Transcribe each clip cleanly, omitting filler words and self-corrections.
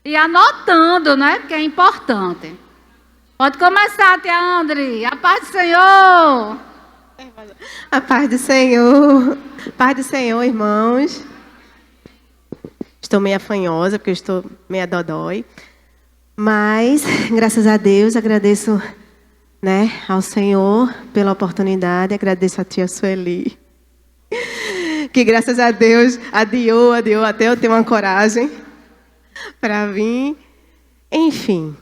E anotando, né? Porque é importante. Pode começar, tia André. A paz do Senhor. A paz do Senhor. Paz do Senhor, irmãos. Estou meio afanhosa, porque eu estou meio dodói. Mas, graças a Deus, agradeço, né, ao Senhor pela oportunidade. Agradeço a tia Sueli, que graças a Deus adiou até eu ter uma coragem para vir. Enfim,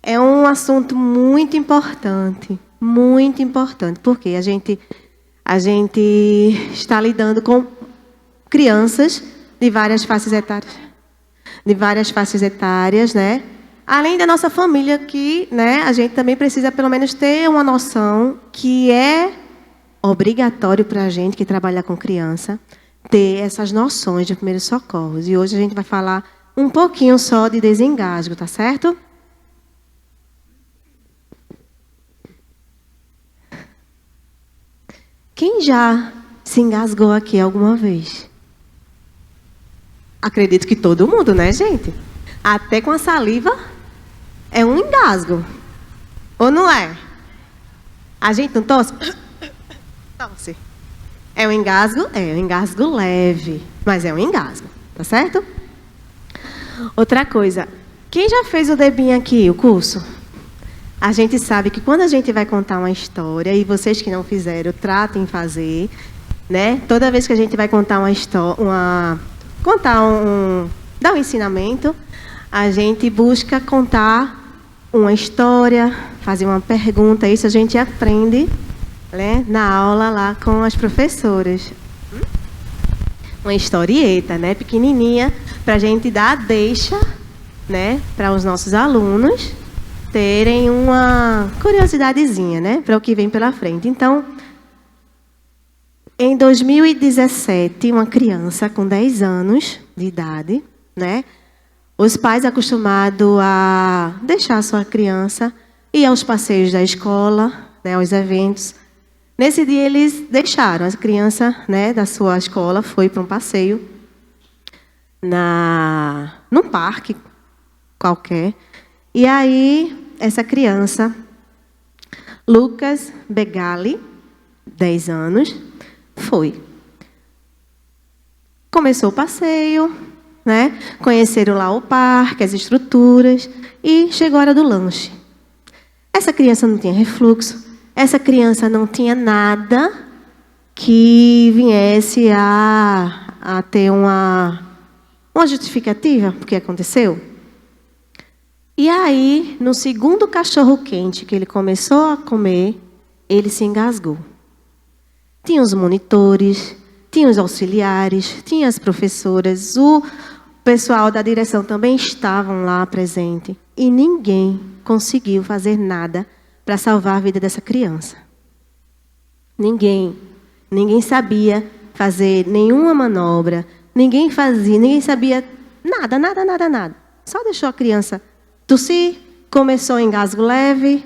é um assunto muito importante, porque a gente está lidando com crianças de várias faixas etárias, né? Além da nossa família, que, né, a gente também precisa pelo menos ter uma noção que é obrigatório para a gente que trabalha com criança ter essas noções de primeiros socorros. E hoje a gente vai falar um pouquinho só de desengasgo, tá certo? Quem já se engasgou aqui alguma vez? Acredito que todo mundo, né, gente? Até com a saliva é um engasgo. Ou não é? A gente não tosse? Tosse. É um engasgo? É um engasgo leve, mas é um engasgo, tá certo? Outra coisa, quem já fez o DEBIM aqui, o curso? A gente sabe que quando a gente vai contar uma história, e vocês que não fizeram, tratem em fazer, né? Toda vez que a gente vai contar uma história, dar um ensinamento, a gente busca contar uma história, fazer uma pergunta. Isso a gente aprende, né, na aula lá com as professoras. Uma historieta, né, pequenininha, para a gente dar a deixa, né, para os nossos alunos terem uma curiosidadezinha, né, para o que vem pela frente. Então, em 2017, uma criança com 10 anos de idade, né, os pais acostumados a deixar a sua criança ir aos passeios da escola, né, aos eventos. Nesse dia, eles deixaram. A criança, né, da sua escola foi para um passeio num parque qualquer. E aí, essa criança, Lucas Begali, 10 anos, foi. Começou o passeio, né? Conheceram lá o parque, as estruturas, e chegou a hora do lanche. Essa criança não tinha refluxo, essa criança não tinha nada que viesse a ter uma justificativa para o que aconteceu. E aí, no segundo cachorro-quente que ele começou a comer, ele se engasgou. Tinha os monitores, tinha os auxiliares, tinha as professoras, o pessoal da direção também estavam lá presente. E ninguém conseguiu fazer nada para salvar a vida dessa criança. Ninguém sabia fazer nenhuma manobra, ninguém sabia nada. Só deixou a criança tossir, começou um engasgo leve,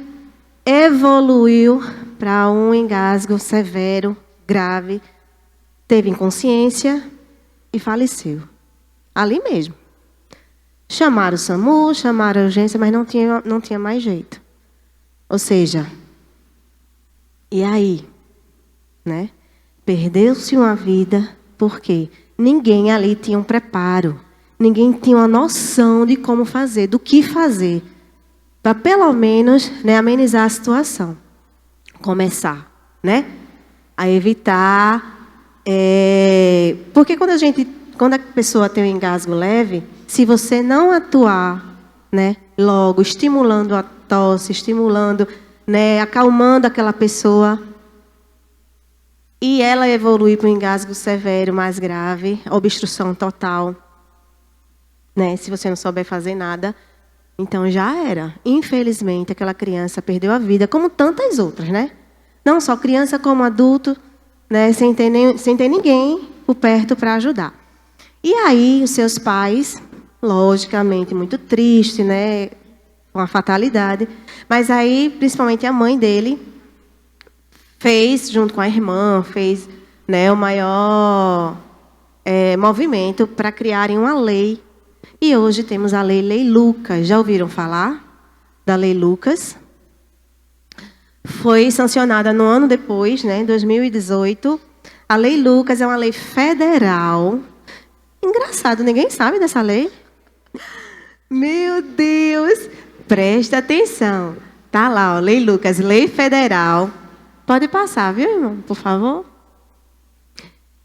evoluiu para um engasgo severo, grave, teve inconsciência e faleceu. Ali mesmo. Chamaram o SAMU, chamaram a urgência, mas não tinha mais jeito. Ou seja, e aí? Né? Perdeu-se uma vida porque ninguém ali tinha um preparo. Ninguém tinha uma noção de como fazer, do que fazer. Para pelo menos, né, amenizar a situação. Começar, né, a evitar. Porque quando a pessoa tem um engasgo leve, se você não atuar, né, logo, estimulando a tosse, né, acalmando aquela pessoa, e ela evoluir para um engasgo severo, mais grave, obstrução total, né, se você não souber fazer nada, então já era. Infelizmente, aquela criança perdeu a vida, como tantas outras, né? Não só criança, como adulto, né, sem ter ninguém por perto para ajudar. E aí, os seus pais, logicamente, muito tristes, né, com a fatalidade, mas aí, principalmente a mãe dele, fez, junto com a irmã, né, o maior movimento para criarem uma lei E hoje temos a Lei Lucas. Já ouviram falar da Lei Lucas? Foi sancionada no ano depois, né, em 2018. A Lei Lucas é uma lei federal. Engraçado, ninguém sabe dessa lei? Meu Deus! Presta atenção. Tá lá, ó, Lei Lucas, lei federal. Pode passar, viu, irmão? Por favor.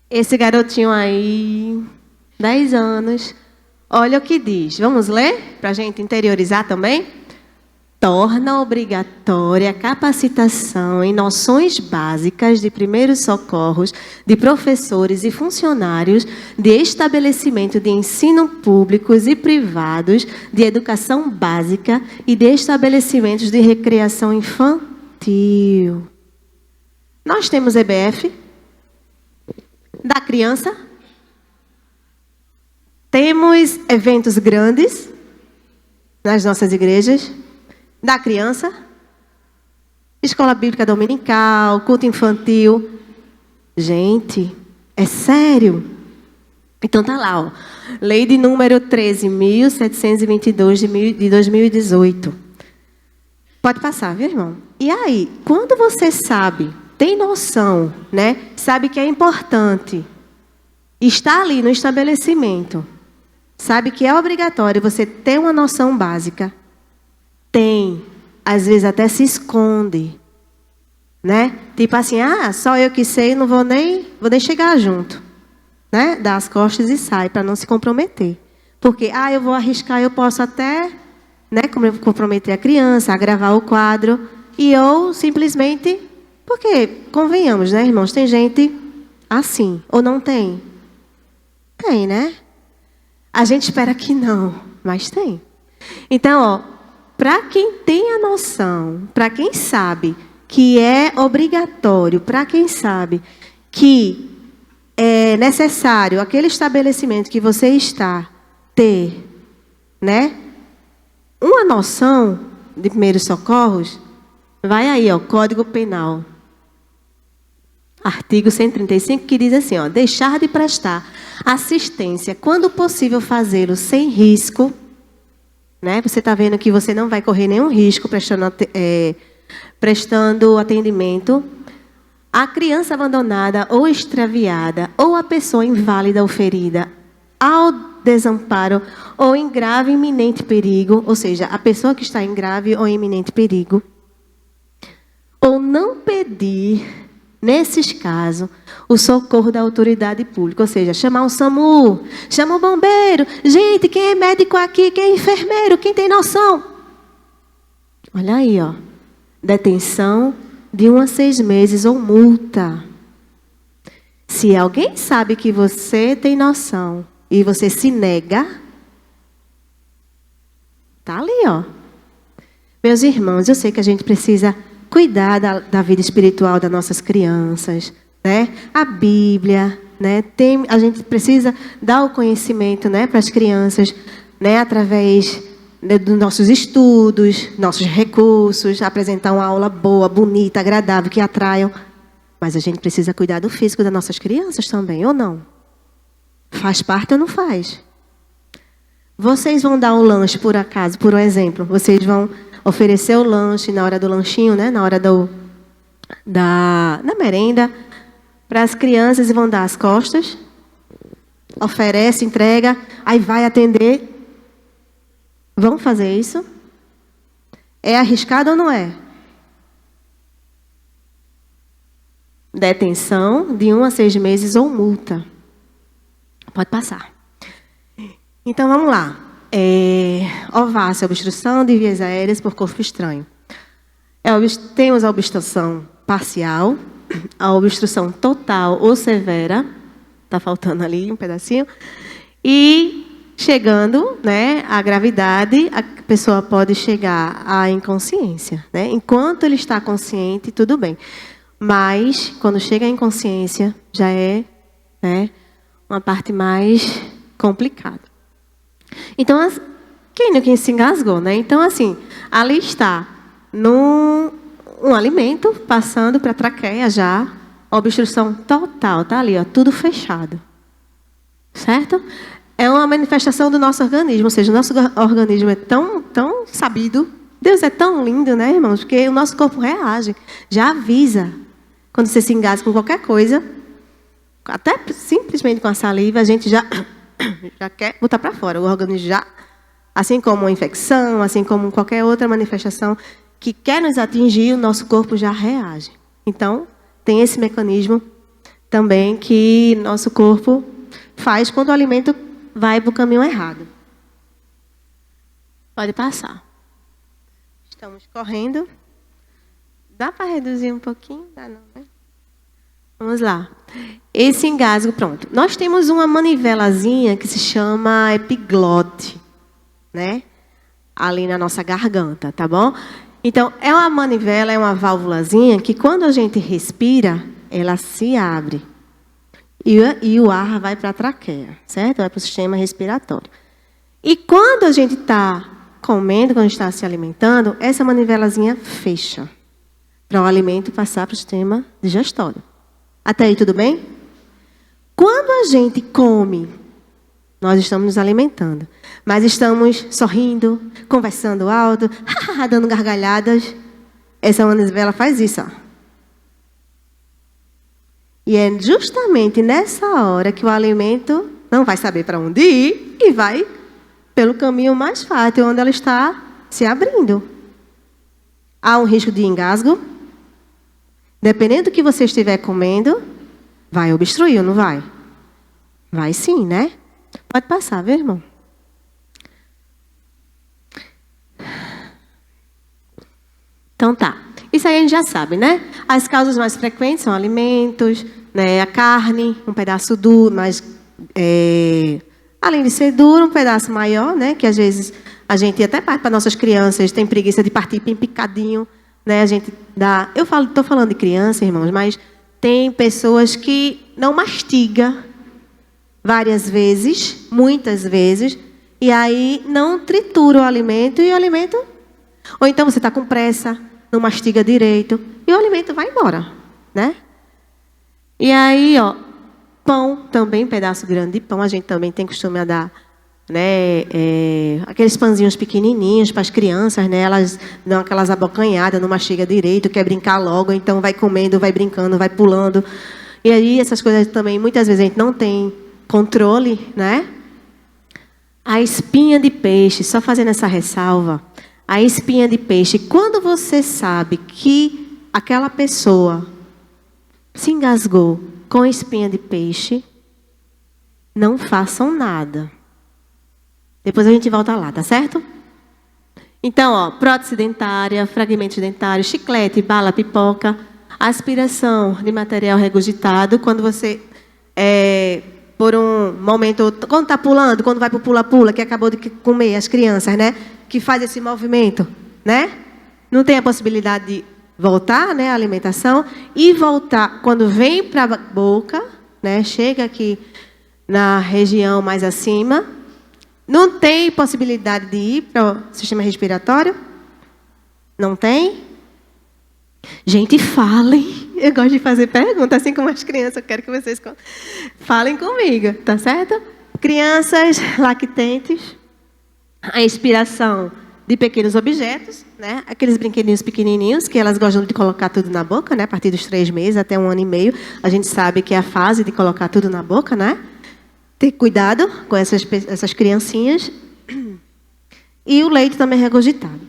Esse garotinho aí, 10 anos. Olha o que diz. Vamos ler? Para a gente interiorizar também? Torna obrigatória a capacitação em noções básicas de primeiros socorros de professores e funcionários de estabelecimento de ensino públicos e privados, de educação básica e de estabelecimentos de recreação infantil. Nós temos EBF da criança. Temos eventos grandes nas nossas igrejas. Da criança, escola bíblica dominical, culto infantil. Gente, é sério. Então tá lá, ó. Lei de número 13.722 de 2018. Pode passar, viu, irmão? E aí, quando você sabe, tem noção, né? Sabe que é importante, está ali no estabelecimento, sabe que é obrigatório você ter uma noção básica. Tem, às vezes até se esconde, né? Tipo assim, só eu que sei, não vou nem chegar junto, né? Dá as costas e sai, para não se comprometer. Porque, eu vou arriscar, eu posso até, né, comprometer a criança, agravar o quadro, ou simplesmente, porque, convenhamos, né, irmãos, tem gente assim, ou não tem? Tem, né? A gente espera que não, mas tem. Então, ó, para quem tem a noção, para quem sabe que é obrigatório, para quem sabe que é necessário aquele estabelecimento que você está ter, né, uma noção de primeiros socorros, vai aí, ó, Código Penal. Artigo 135, que diz assim, ó, deixar de prestar assistência quando possível fazê-lo sem risco. Né? Você está vendo que você não vai correr nenhum risco prestando atendimento à criança abandonada ou extraviada, ou à pessoa inválida ou ferida, ao desamparo ou em grave e iminente perigo, ou seja, a pessoa que está em grave ou iminente perigo, ou não pedir, nesses casos, o socorro da autoridade pública, ou seja, chamar um SAMU, chama o bombeiro. Gente, quem é médico aqui, quem é enfermeiro, quem tem noção? Olha aí, ó. Detenção de 1 a 6 meses ou multa. Se alguém sabe que você tem noção e você se nega, tá ali, ó. Meus irmãos, eu sei que a gente precisa cuidar da vida espiritual das nossas crianças, né? A Bíblia, né? A gente precisa dar o conhecimento, né, para as crianças, né, através, né, dos nossos estudos, nossos recursos, apresentar uma aula boa, bonita, agradável, que atraiam. Mas a gente precisa cuidar do físico das nossas crianças também, ou não? Faz parte ou não faz? Vocês vão dar um lanche, por acaso, por um exemplo, vocês vão oferecer o lanche na hora do lanchinho, né, na hora da merenda, para as crianças e vão dar as costas, oferece, entrega, aí vai atender. Vão fazer isso? É arriscado ou não é? Detenção de 1 a 6 meses ou multa. Pode passar. Então, vamos lá. Ovácea, obstrução de vias aéreas por corpo estranho. Temos a obstrução parcial, a obstrução total ou severa. Está faltando ali um pedacinho. E chegando, né, à gravidade, a pessoa pode chegar à inconsciência, né? Enquanto ele está consciente, tudo bem. Mas, quando chega à inconsciência, já é, né, uma parte mais complicada. Então, quem se engasgou, né? Então, assim, ali está um alimento passando para a traqueia já, obstrução total, tá ali, ó, tudo fechado. Certo? É uma manifestação do nosso organismo, ou seja, o nosso organismo é tão sabido. Deus é tão lindo, né, irmãos? Porque o nosso corpo reage, já avisa. Quando você se engasga com qualquer coisa, até simplesmente com a saliva, a gente já quer botar para fora. O organismo já, assim como uma infecção, assim como qualquer outra manifestação que quer nos atingir, o nosso corpo já reage. Então, tem esse mecanismo também que nosso corpo faz quando o alimento vai para o caminho errado. Pode passar. Estamos correndo. Dá para reduzir um pouquinho? Dá não, né? Vamos lá. Esse engasgo, pronto. Nós temos uma manivelazinha que se chama epiglote, né? Ali na nossa garganta, tá bom? Então, é uma manivela, é uma válvulazinha que quando a gente respira, ela se abre. E o ar vai para a traqueia, certo? Vai para o sistema respiratório. E quando a gente está comendo, quando a gente está se alimentando, essa manivelazinha fecha para o alimento passar para o sistema digestório. Até aí tudo bem? Quando a gente come, nós estamos nos alimentando, mas estamos sorrindo, conversando alto, dando gargalhadas. Essa manivela faz isso, ó. E é justamente nessa hora que o alimento não vai saber para onde ir e vai pelo caminho mais fácil, onde ela está se abrindo. Há um risco de engasgo. Dependendo do que você estiver comendo, vai obstruir ou não vai? Vai sim, né? Pode passar, viu, irmão? Então tá. Isso aí a gente já sabe, né? As causas mais frequentes são alimentos, né? A carne, um pedaço duro, mas além de ser duro, um pedaço maior, né? Que às vezes a gente até parte para nossas crianças tem preguiça de partir bem picadinho, né? A gente dá. Estou falando de criança, irmãos, mas tem pessoas que não mastigam várias vezes, muitas vezes, e aí não tritura o alimento e o alimento. Ou então você está com pressa, não mastiga direito e o alimento vai embora, né? E aí, ó, pão também, pedaço grande de pão, a gente também tem costume a dar, né? Aqueles pãezinhos pequenininhos para as crianças, né? Elas dão aquelas abocanhadas, não mastiga direito, quer brincar logo, então vai comendo, vai brincando, vai pulando. E aí essas coisas também, muitas vezes a gente não tem controle, né? A espinha de peixe, só fazendo essa ressalva. A espinha de peixe, quando você sabe que aquela pessoa se engasgou com espinha de peixe, não façam nada. Depois a gente volta lá, tá certo? Então, ó, prótese dentária, fragmentos dentários, chiclete, bala, pipoca, aspiração de material regurgitado, quando você, por um momento, quando está pulando, quando vai para o pula-pula, que acabou de comer as crianças, né? Que faz esse movimento, né? Não tem a possibilidade de voltar, né, a alimentação e voltar quando vem para a boca, né? Chega aqui na região mais acima, não tem possibilidade de ir para o sistema respiratório? Não tem? Gente, falem. Eu gosto de fazer perguntas, assim como as crianças. Eu quero que vocês falem comigo, tá certo? Crianças lactentes. A inspiração de pequenos objetos, né? Aqueles brinquedinhos pequenininhos que elas gostam de colocar tudo na boca, né? A partir dos 3 meses até 1 ano e meio, a gente sabe que é a fase de colocar tudo na boca, né? Ter cuidado com essas criancinhas. E o leite também regurgitado.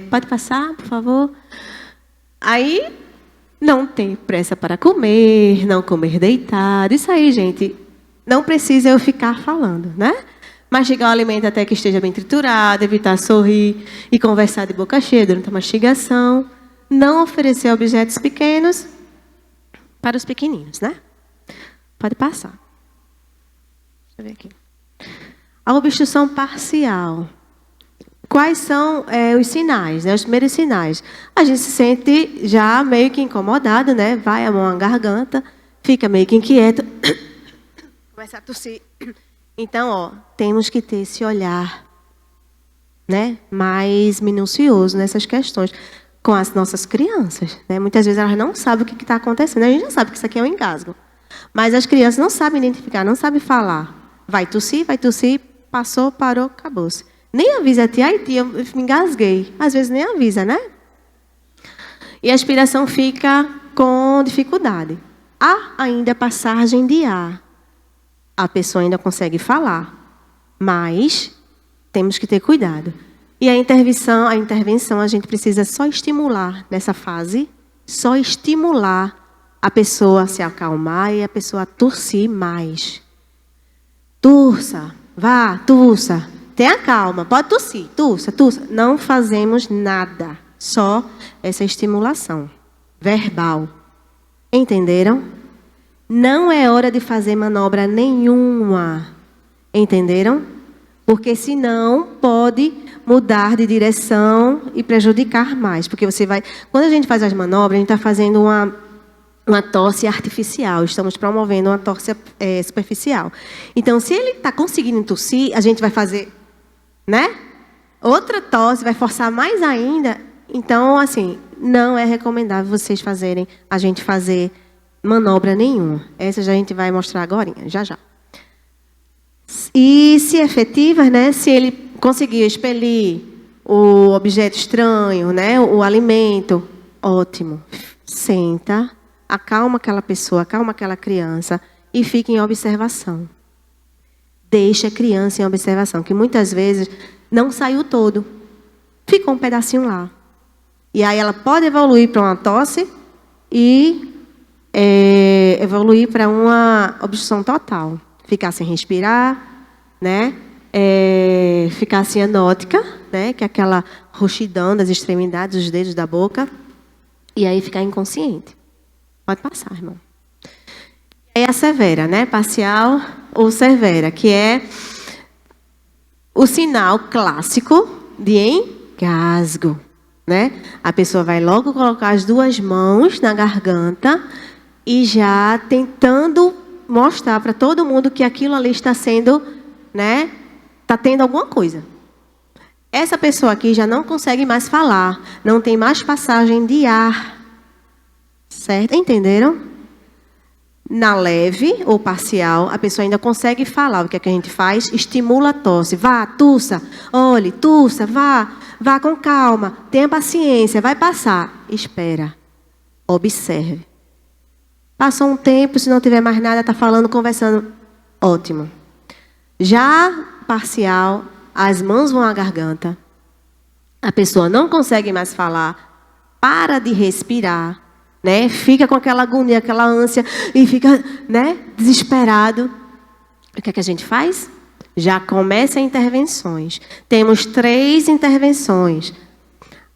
Pode passar, por favor? Aí, não ter pressa para comer, não comer deitado. Isso aí, gente, não precisa eu ficar falando, né? Mastigar o alimento até que esteja bem triturado, evitar sorrir e conversar de boca cheia durante a mastigação. Não oferecer objetos pequenos para os pequeninos, né? Pode passar. Deixa eu ver aqui. A obstrução parcial. Quais são os sinais, né? Os primeiros sinais? A gente se sente já meio que incomodado, né? Vai a mão à garganta, fica meio que inquieto. Começa a tossir. Então, ó, temos que ter esse olhar, né, mais minucioso nessas questões com as nossas crianças, né? Muitas vezes elas não sabem o que está acontecendo. A gente já sabe que isso aqui é um engasgo. Mas as crianças não sabem identificar, não sabem falar. Vai tossir, passou, parou, acabou-se. Nem avisa a tia, ai tia, eu me engasguei. Às vezes nem avisa, né? E a expiração fica com dificuldade. Há ainda passagem de ar. A pessoa ainda consegue falar, mas temos que ter cuidado. E a intervenção a gente precisa só estimular nessa fase, só estimular a pessoa a se acalmar e a pessoa a tossir mais. Turça, vá, tussa. Tenha calma, pode tossir, tussa. Não fazemos nada, só essa estimulação verbal. Entenderam? Não é hora de fazer manobra nenhuma. Entenderam? Porque senão pode mudar de direção e prejudicar mais. Porque você vai... Quando a gente faz as manobras, a gente está fazendo uma tosse artificial. Estamos promovendo uma tosse superficial. Então, se ele está conseguindo tossir, a gente vai fazer, né? Outra tosse, vai forçar mais ainda. Então, assim, não é recomendável vocês fazerem, a gente fazer manobra nenhuma. Essa já a gente vai mostrar agora, já. E se efetivas, né? Se ele conseguir expelir o objeto estranho, né? O alimento, ótimo. Senta, acalma aquela pessoa, acalma aquela criança e fica em observação. Deixa a criança em observação, que muitas vezes não saiu todo. Ficou um pedacinho lá. E aí ela pode evoluir para uma tosse e evoluir para uma obstrução total. Ficar sem respirar, né? Ficar cianótica, né? Que é aquela roxidão das extremidades, dos dedos da boca. E aí ficar inconsciente. Pode passar, irmão. E a severa, né? Parcial ou severa, que é o sinal clássico de engasgo, né? A pessoa vai logo colocar as duas mãos na garganta e já tentando mostrar para todo mundo que aquilo ali está sendo, né? Está tendo alguma coisa. Essa pessoa aqui já não consegue mais falar, não tem mais passagem de ar. Certo? Entenderam? Na leve ou parcial, a pessoa ainda consegue falar. O que é que a gente faz? Estimula a tosse. Vá, tussa, olhe, tussa, vá com calma, tenha paciência, vai passar. Espera, observe. Passou um tempo, se não tiver mais nada, está falando, conversando, ótimo. Já parcial, as mãos vão à garganta, a pessoa não consegue mais falar, para de respirar, né? Fica com aquela agonia, aquela ânsia e fica, né, desesperado. O que é que a gente faz? Já começa intervenções. Temos 3 intervenções.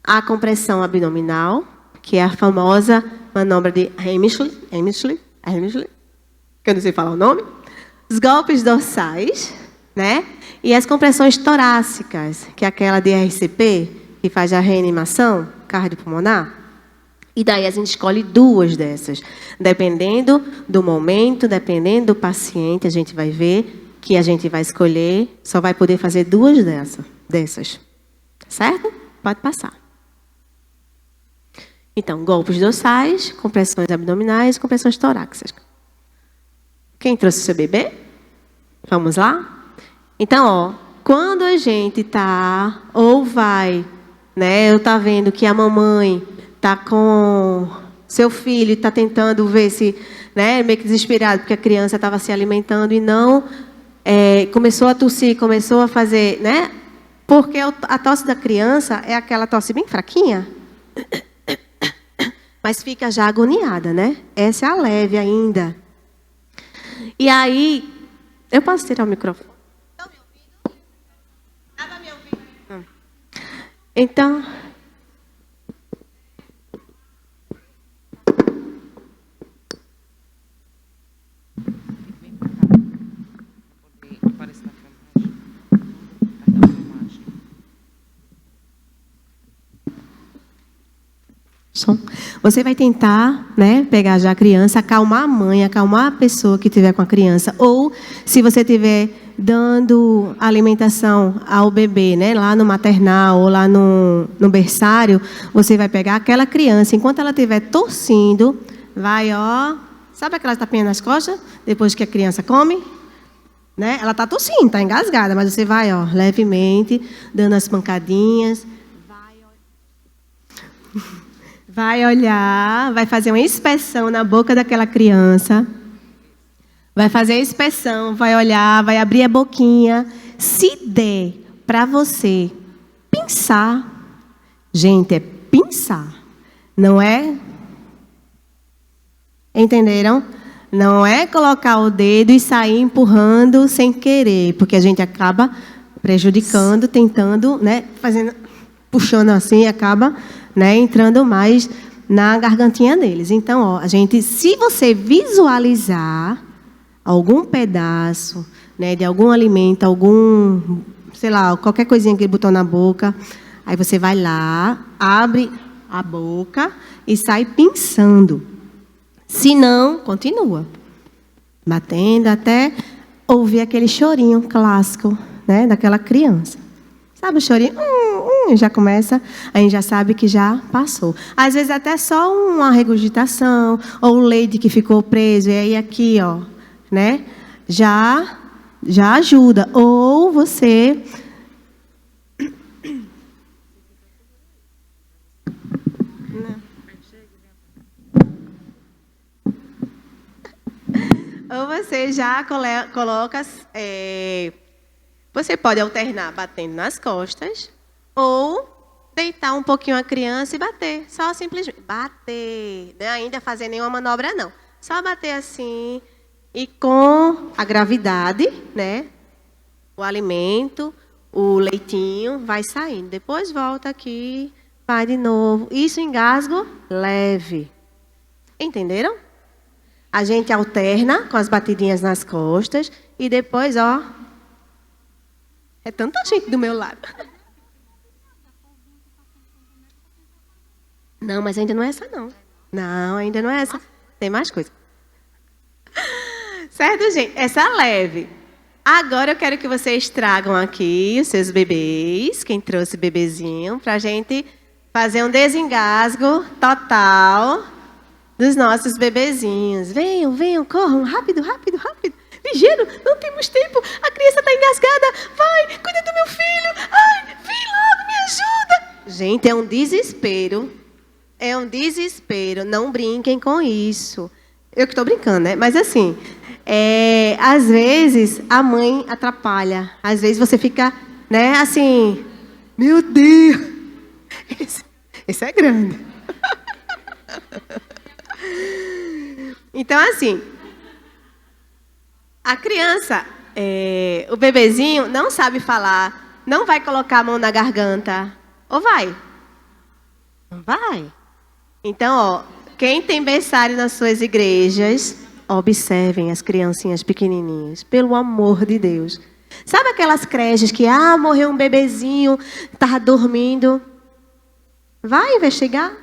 A compressão abdominal, que é a famosa manobra de Hemsley, que eu não sei falar o nome. Os golpes dorsais, né? E as compressões torácicas, que é aquela de RCP, que faz a reanimação cardiopulmonar. E daí a gente escolhe 2 dessas. Dependendo do momento, dependendo do paciente, a gente vai ver que a gente vai escolher, só vai poder fazer 2 dessas. Certo? Pode passar. Então, golpes dorsais, compressões abdominais, compressões torácicas. Quem trouxe seu bebê? Vamos lá? Então, ó, quando a gente tá ou vai, né, eu tá vendo que a mamãe tá com seu filho, tá tentando ver se, né, meio que desesperado, porque a criança estava se alimentando e não começou a tossir, começou a fazer, né? Porque a tosse da criança é aquela tosse bem fraquinha, mas fica já agoniada, né? Essa é a leve ainda. E aí, eu posso tirar o microfone? Estão me ouvindo? Estava me ouvindo? Então... Você vai tentar, né, pegar já a criança, acalmar a mãe, acalmar a pessoa que estiver com a criança. Ou, se você estiver dando alimentação ao bebê, né, lá no maternal ou lá no berçário, você vai pegar aquela criança, enquanto ela estiver tossindo, vai, ó, Sabe aquelas tapinhas nas costas, depois que a criança come? Né? Ela está tossindo, está engasgada, mas você vai, ó, levemente, dando as pancadinhas. Vai olhar, vai fazer uma inspeção na boca daquela criança. Vai fazer a inspeção, vai olhar, vai abrir a boquinha. Se der para você pinçar, gente, é pinçar, não é? Entenderam? Não é colocar o dedo e sair empurrando sem querer, porque a gente acaba prejudicando, tentando, né, fazendo, puxando assim, acaba, né, entrando mais na gargantinha deles. Então, ó, a gente, se você visualizar algum pedaço, né, de algum alimento, algum, sei lá, qualquer coisinha que ele botou na boca, aí você vai lá, abre a boca e sai pinçando. Se não, continua batendo até ouvir aquele chorinho clássico, né, daquela criança. Sabe o chorinho? Já começa, a gente já sabe que já passou. Às vezes até só uma regurgitação, ou o leite que ficou preso, e aí aqui, ó, né, já ajuda. Ou você... Ou você já coloca... você pode alternar batendo nas costas, ou deitar um pouquinho a criança e bater. Só simplesmente bater. Não é ainda fazer nenhuma manobra, não. Só bater assim, e com a gravidade, né? O alimento, o leitinho vai saindo. Depois volta aqui, vai de novo. Isso engasgo leve. Entenderam? A gente alterna com as batidinhas nas costas e depois, ó, é tanta gente do meu lado. Não, mas ainda não é essa, não. Não, ainda não é essa. Tem mais coisa. Certo, gente? Essa é leve. Agora eu quero que vocês tragam aqui os seus bebês, quem trouxe bebezinho, para a gente fazer um desengasgo total dos nossos bebezinhos. Venham, venham, corram, rápido, rápido, rápido. Ligeiro, não temos tempo, a criança está engasgada. Vai, cuida do meu filho. Ai, vem logo, me ajuda. Gente, é um desespero. É um desespero. Não brinquem com isso. Eu que estou brincando, né? Mas assim, às vezes a mãe atrapalha. Às vezes você fica, né, assim, meu Deus. Esse é grande. Então, assim, a criança, o bebezinho não sabe falar, não vai colocar a mão na garganta. Ou vai? Não vai? Então, ó, quem tem berçário nas suas igrejas, observem as criancinhas pequenininhas, pelo amor de Deus. Sabe aquelas creches que, morreu um bebezinho, estava dormindo? Vai investigar.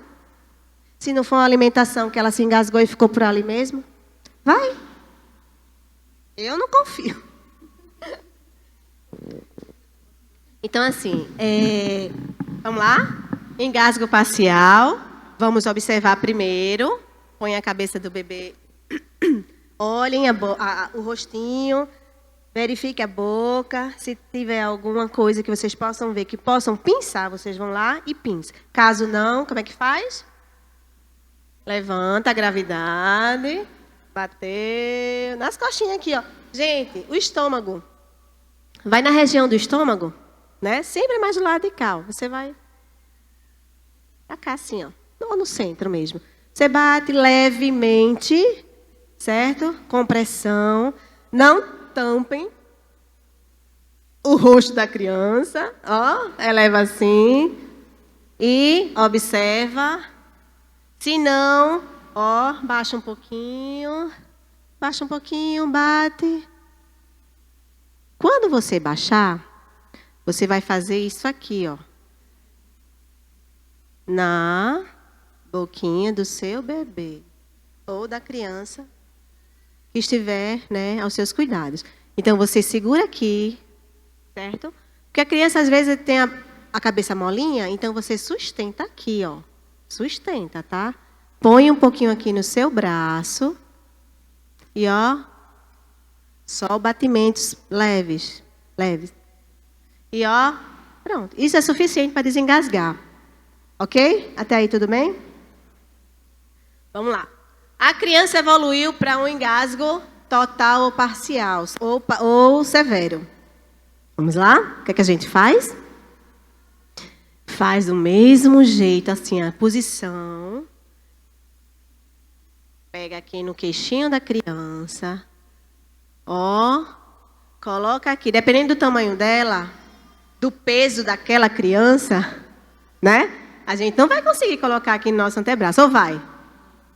Se não for uma alimentação que ela se engasgou e ficou por ali mesmo, vai. Eu não confio. Então, assim, vamos lá? Engasgo parcial. Vamos observar primeiro. Põe a cabeça do bebê. Olhem o rostinho. Verifique a boca. Se tiver alguma coisa que vocês possam ver, que possam pinçar, vocês vão lá e pinçam. Caso não, como é que faz? Levanta a gravidade. Bateu. Nas costinhas aqui, ó. Gente, o estômago. Vai na região do estômago, né? Sempre mais do lado de cá. Você vai pra cá assim, ó. Ou no centro mesmo. Você bate levemente, certo? Com pressão. Não tampem o rosto da criança. Ó, eleva assim. E observa. Se não, ó, baixa um pouquinho. Baixa um pouquinho, bate. Quando você baixar, você vai fazer isso aqui, ó. Na boquinha do seu bebê. Ou da criança que estiver, né, aos seus cuidados. Então, você segura aqui, certo? Porque a criança, às vezes, tem a cabeça molinha, então você sustenta aqui, ó. Sustenta, tá? Põe um pouquinho aqui no seu braço, E ó, só batimentos leves, leves. E ó, pronto. Isso é suficiente para desengasgar. Ok? Até aí tudo bem? Vamos lá. A criança evoluiu para um engasgo total ou parcial, ou severo. Vamos lá? O que é que a gente faz? Faz do mesmo jeito, assim, a posição. Pega aqui no queixinho da criança. Ó, coloca aqui. Dependendo do tamanho dela, do peso daquela criança, né? A gente não vai conseguir colocar aqui no nosso antebraço, ou vai?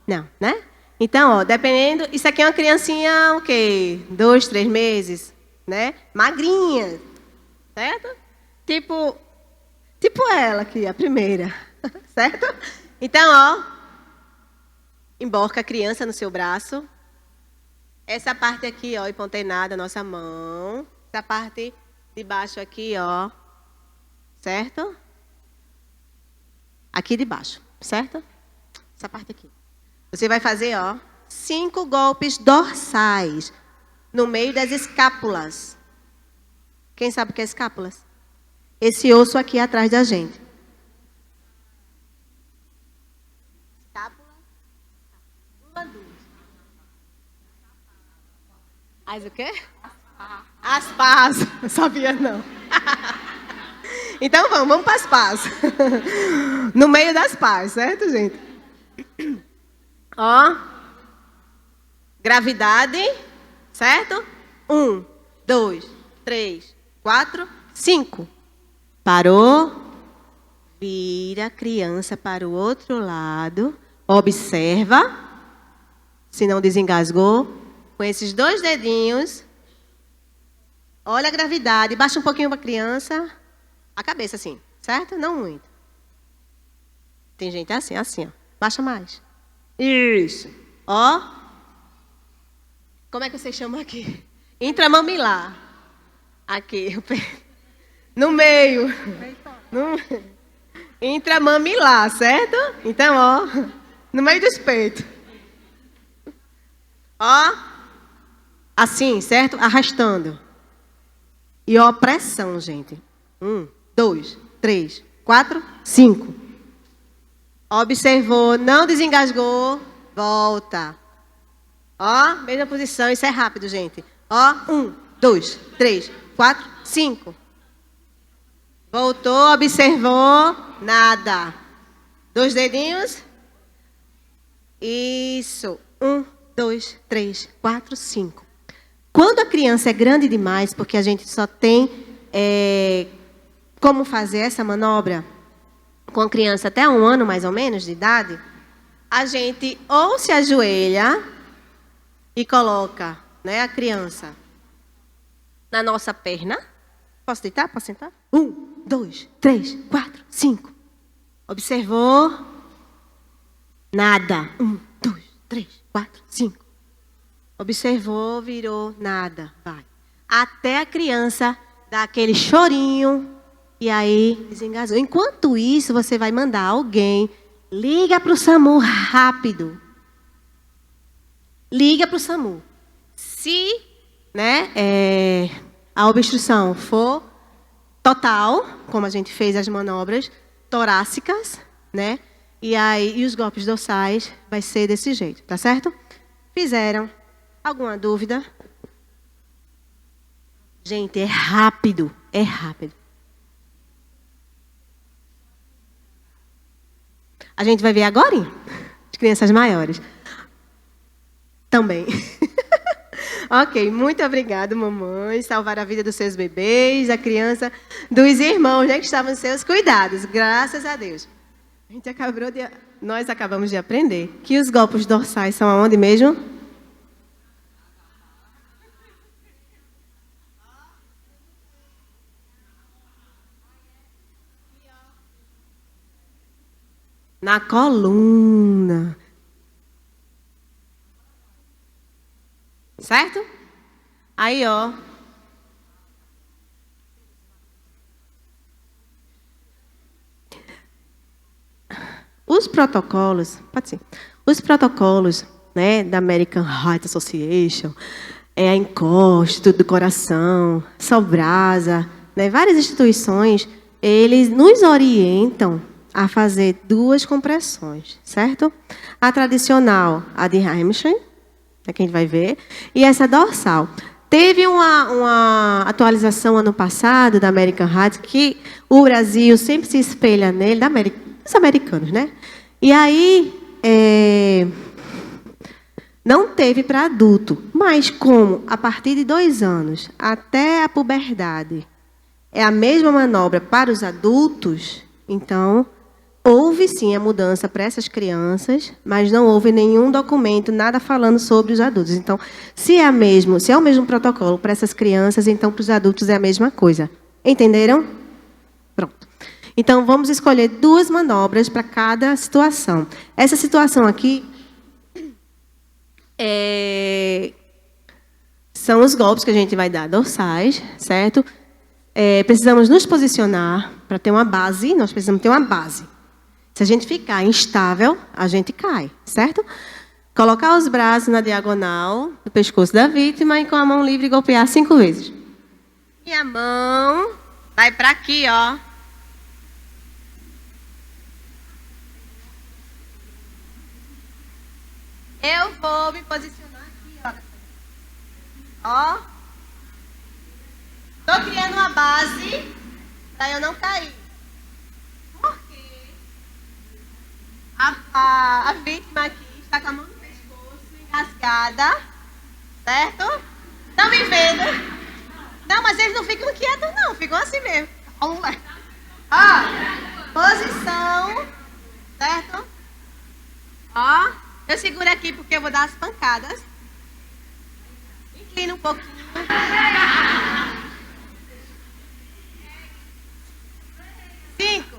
Não, né? Então, ó, dependendo... Isso aqui é uma criancinha, o quê? 2, 3 meses, né? Magrinha, certo? Tipo ela aqui, a primeira, certo? Então, ó, emborca a criança no seu braço. Essa parte aqui, ó, empontenada, nossa mão. Essa parte de baixo aqui, ó, certo? Aqui de baixo, certo? Essa parte aqui. Você vai fazer, ó, 5 golpes dorsais no meio das escápulas. Quem sabe o que é escápulas? Esse osso aqui atrás da gente. Escápula. 1, 2. As o quê? As pás. Não sabia, não. Então vamos para as pás. No meio das pás, certo, gente? Ó. Gravidade, certo? 1, 2, 3, 4, 5. Parou. Vira a criança para o outro lado. Observa. Se não desengasgou. Com esses 2 dedinhos. Olha a gravidade. Baixa um pouquinho para a criança. A cabeça assim, certo? Não muito. Tem gente assim, assim, ó. Baixa mais. Isso. Ó. Como é que vocês chamam aqui? Intramamilar. Aqui. No meio. Intramamilar, certo? Então, ó. No meio dos peitos. Ó. Assim, certo? Arrastando. E ó, pressão, gente. 1, 2, 3, 4, 5. Observou, não desengasgou, volta. Ó, mesma posição, isso é rápido, gente. Ó, 1, 2, 3, 4, 5. Voltou, observou, nada. 2 dedinhos. Isso. 1, 2, 3, 4, 5. Quando a criança é grande demais, porque a gente só tem como fazer essa manobra com a criança até 1 ano, mais ou menos, de idade, a gente ou se ajoelha e coloca, né, a criança na nossa perna. Posso deitar? Posso sentar? 1, 2, 3, 4, 5. Observou? Nada. 1, 2, 3, 4, 5. Observou, virou, nada. Vai. Até a criança dar aquele chorinho e aí desengasgou. Enquanto isso, você vai mandar alguém, liga para o SAMU rápido. Liga para o SAMU. Se, né, a obstrução for total, como a gente fez as manobras torácicas, né, e os golpes dorsais vai ser desse jeito, tá certo? Fizeram. Alguma dúvida? Gente, é rápido, é rápido. A gente vai ver agora, as crianças maiores. Também. Ok, muito obrigada, mamãe. Salvar a vida dos seus bebês, a criança, dos irmãos, né, que estavam em seus cuidados. Graças a Deus. Nós acabamos de aprender que os golpes dorsais são aonde mesmo? Na coluna. Certo? Aí, ó. Os protocolos, pode ser. Os protocolos né, da American Heart Association, a ENCOR, Instituto do Coração, Sobrasa, né, várias instituições, eles nos orientam a fazer 2 compressões, certo? A tradicional, a de hamstring, que a gente vai ver, e essa dorsal. Teve uma atualização ano passado da American Heart, que o Brasil sempre se espelha nele, dos americanos, né? E aí, não teve para adulto, mas como a partir de 2 anos até a puberdade é a mesma manobra para os adultos, então houve sim a mudança para essas crianças, mas não houve nenhum documento, nada falando sobre os adultos. Então, se é o mesmo protocolo para essas crianças, então para os adultos é a mesma coisa. Entenderam? Pronto. Então, vamos escolher 2 manobras para cada situação. Essa situação aqui são os golpes que a gente vai dar dorsais, certo? Precisamos nos posicionar para ter uma base, nós precisamos ter uma base. Se a gente ficar instável, a gente cai, certo? Colocar os braços na diagonal do pescoço da vítima e com a mão livre golpear 5 vezes. Minha mão vai para aqui, ó. Eu vou me posicionar aqui, ó. Estou criando uma base para eu não cair. A vítima aqui está com a mão no pescoço, engasgada, certo? Estão me vendo? Não, mas eles não ficam quietos, não. Ficam assim mesmo. Vamos lá. Ó, posição, certo? Ó, eu seguro aqui porque eu vou dar as pancadas. Inclina um pouquinho. 5.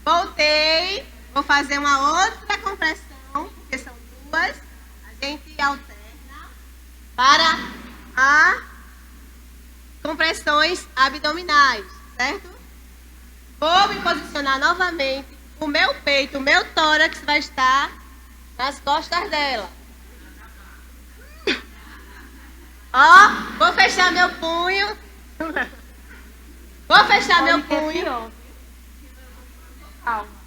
Voltei. Vou fazer uma outra compressão, porque são 2. A gente alterna para as compressões abdominais, certo? Vou me posicionar novamente. O meu peito, o meu tórax vai estar nas costas dela. Ó, vou fechar meu punho. Vou fechar meu punho. Calma.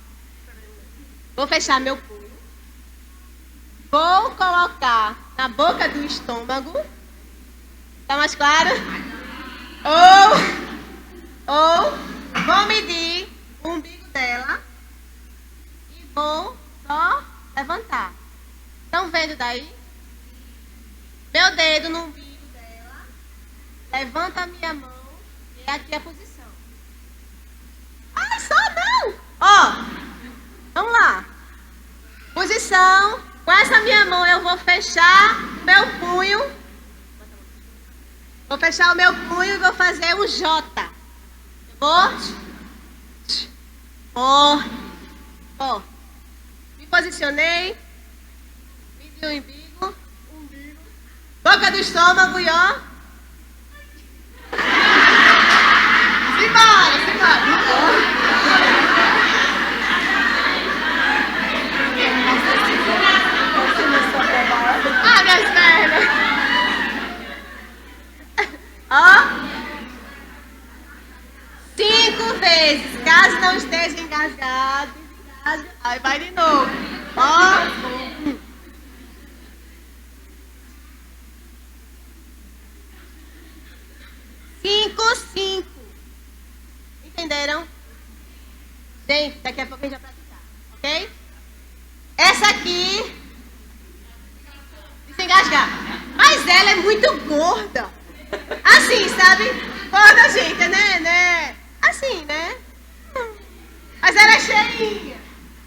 Vou fechar meu punho. Vou colocar na boca do estômago. Tá mais claro? Ou vou medir o umbigo dela e vou só levantar. Estão vendo daí? Meu dedo no umbigo dela. Levanta a minha mão e aqui a posição. Ai, só não! Ó. Vamos lá. Posição. Com essa minha mão eu vou fechar o meu punho. Vou fechar o meu punho e vou fazer um J. Ó. Me posicionei. Medi o umbigo. Boca do estômago e ó. Simbora. Minhas pernas. Ó. 5 vezes. Caso não esteja engasgado. Aí vai de novo. Ó. 5. Entenderam? Gente, daqui a pouco a gente vai praticar. Ok? Essa aqui. Se engasgar. Mas ela é muito gorda. Assim, sabe? Gorda, gente, né? Assim, né? Mas ela é cheinha.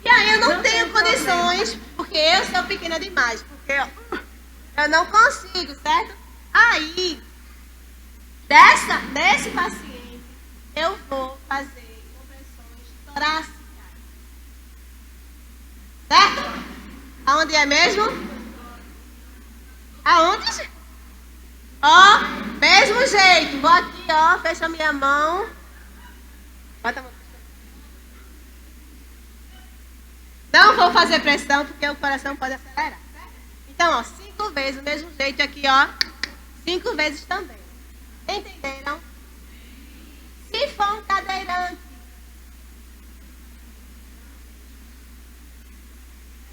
E aí eu não tenho condições, porque eu sou pequena demais. Porque eu não consigo, certo? Aí, desse paciente, eu vou fazer compressões torácicas. Certo? Aonde é mesmo? Aonde? Ó, mesmo jeito. Vou aqui, ó, fecha a minha mão. Bota a mão. Não vou fazer pressão, porque o coração pode acelerar. Então, ó, 5 vezes, do mesmo jeito aqui, ó. 5 vezes também. Entenderam? Se for um cadeirante.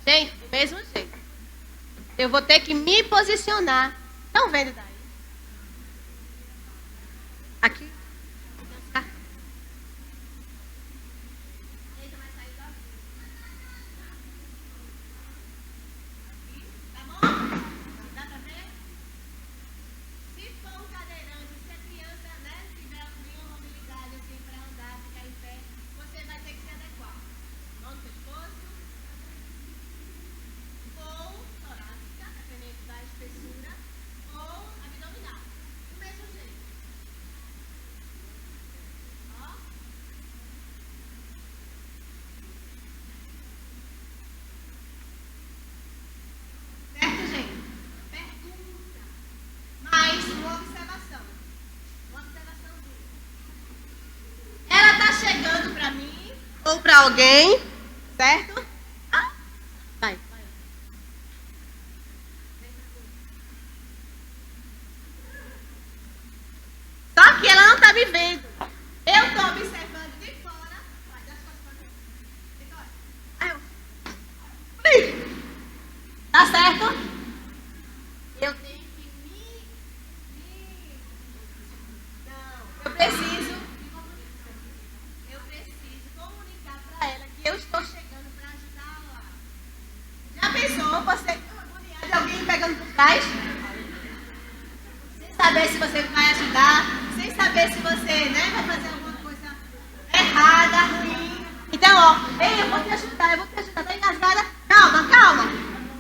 Gente, do mesmo jeito. Eu vou ter que me posicionar. Estão vendo daí? Aqui. Ou para alguém, certo? Ah, vai. Só que ela não está me vendo. Eu estou observando de fora. Vai, dá as costas para mim. Tá certo? Eu tenho que Não, eu preciso comunicar para ela que eu estou chegando para ajudá-la. Já pensou você agoniar de alguém pegando por trás? Sem saber se você vai ajudar, sem saber se você, né, vai fazer alguma coisa errada, ruim. Então, ó, ei, eu vou te ajudar, tá engasgada? Calma.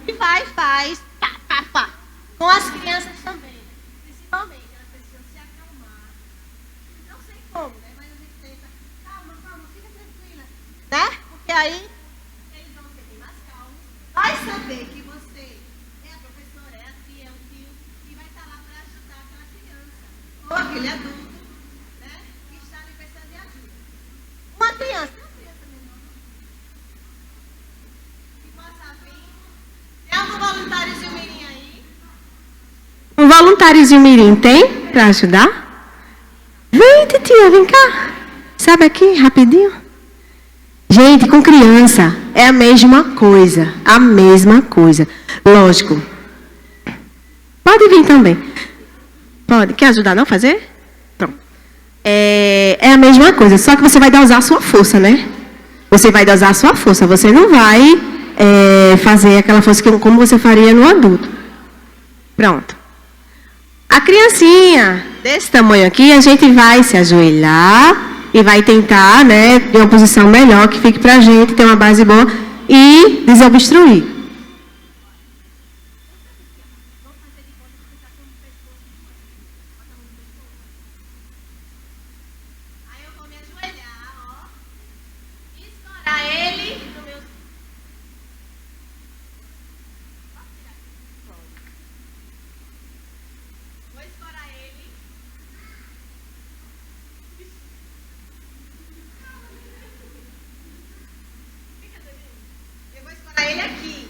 E faz. Pá. Com as crianças também, principalmente, elas precisam se acalmar. Não sei como, né, mas a gente tenta. Calma, fica tranquila, né? Porque aí eles vão ser bem mais calmos. Vai saber que você é a professora, é a tia, é o tio, e vai estar lá para ajudar aquela criança ou aquele adulto, né, que está ali precisando de ajuda. Uma criança menor, que possa vir. Tem algum voluntáriozinho mirim aí? Um voluntáriozinho mirim tem para ajudar? Vem, titia, vem cá. Sabe aqui, rapidinho? Gente, com criança é a mesma coisa. Lógico. Pode vir também. Pode. Quer ajudar não fazer? Pronto. É a mesma coisa, só que você vai dosar a sua força, né? Você vai dosar a sua força. Você não vai fazer aquela força como você faria no adulto. Pronto. A criancinha desse tamanho aqui, a gente vai se ajoelhar e vai tentar, né, ter uma posição melhor que fique pra gente, ter uma base boa e desobstruir. Aí eu vou me ajoelhar, ó, e escorar ele no meu... Vou escorar ele. Eu vou escorar ele aqui.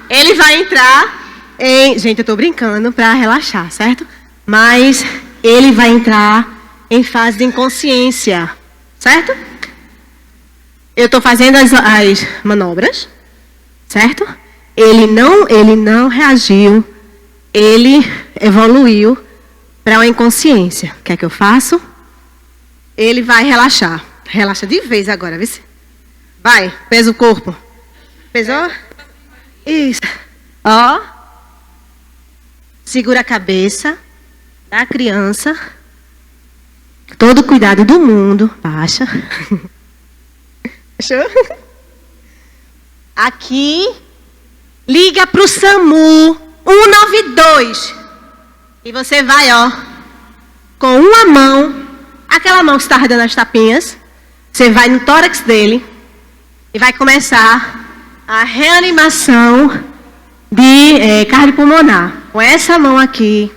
Ele vai entrar em... Gente, eu tô brincando para relaxar, certo? Mas ele vai entrar em fase de inconsciência, certo? Eu estou fazendo as manobras, certo? Ele não reagiu, ele evoluiu para uma inconsciência. O que é que eu faço? Ele vai relaxar. Relaxa de vez agora, viu? Vai, pesa o corpo. Pesou? Isso. Ó. Segura a cabeça da criança. Todo o cuidado do mundo. Baixa. Fechou? Aqui. Liga para o SAMU 192. E você vai, ó. Com uma mão. Aquela mão que estava dando as tapinhas. Você vai no tórax dele. E vai começar a reanimação de cardiopulmonar. Com essa mão aqui,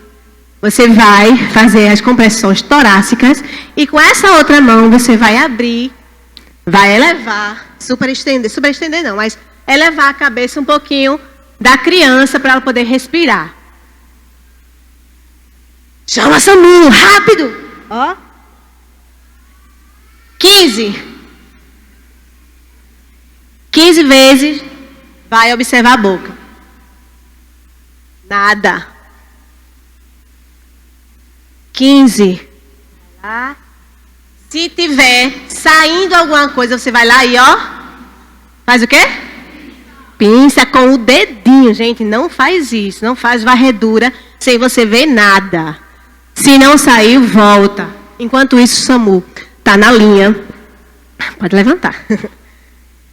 você vai fazer as compressões torácicas e com essa outra mão você vai abrir, vai elevar, superestender não, mas elevar a cabeça um pouquinho da criança para ela poder respirar. Chama SAMU, rápido! Ó. 15 vezes, vai observar a boca. Nada. 15. Lá. Se tiver saindo alguma coisa, você vai lá e ó. Faz o quê? Pinça com o dedinho, gente. Não faz isso. Não faz varredura sem você ver nada. Se não sair, volta. Enquanto isso, o SAMU está na linha. Pode levantar.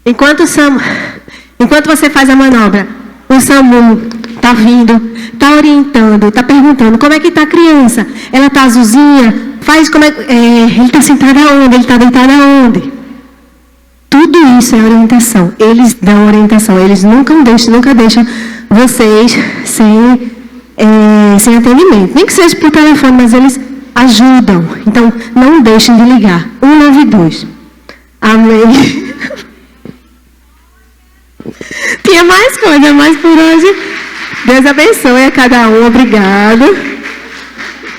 Enquanto você faz a manobra, o SAMU está vindo, está orientando, está perguntando como é que está a criança. Ela está azulzinha? Faz como ele está sentado aonde? Ele está deitado aonde? Tudo isso é orientação. Eles dão orientação. Eles nunca deixam vocês sem atendimento. Nem que seja por telefone, mas eles ajudam. Então, não deixem de ligar. 192. Amém. Tinha mais coisa, mas por hoje, Deus abençoe a cada um. Obrigado.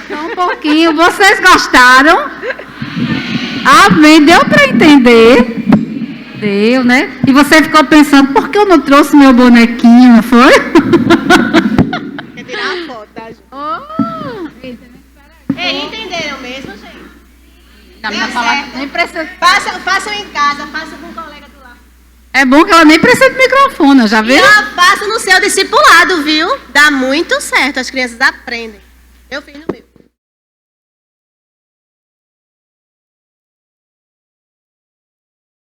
Só um pouquinho. Vocês gostaram? Amém. Deu para entender? Deu, né? E você ficou pensando, por que eu não trouxe meu bonequinho, não foi? Quer tirar a foto, tá, gente? Entenderam mesmo, gente? Nem precisa. Façam em casa, façam com um colega do lado. É bom que ela nem precisa de microfone, já viu? Faça no seu discipulado, viu? Dá muito certo, as crianças aprendem. Eu fiz no meu.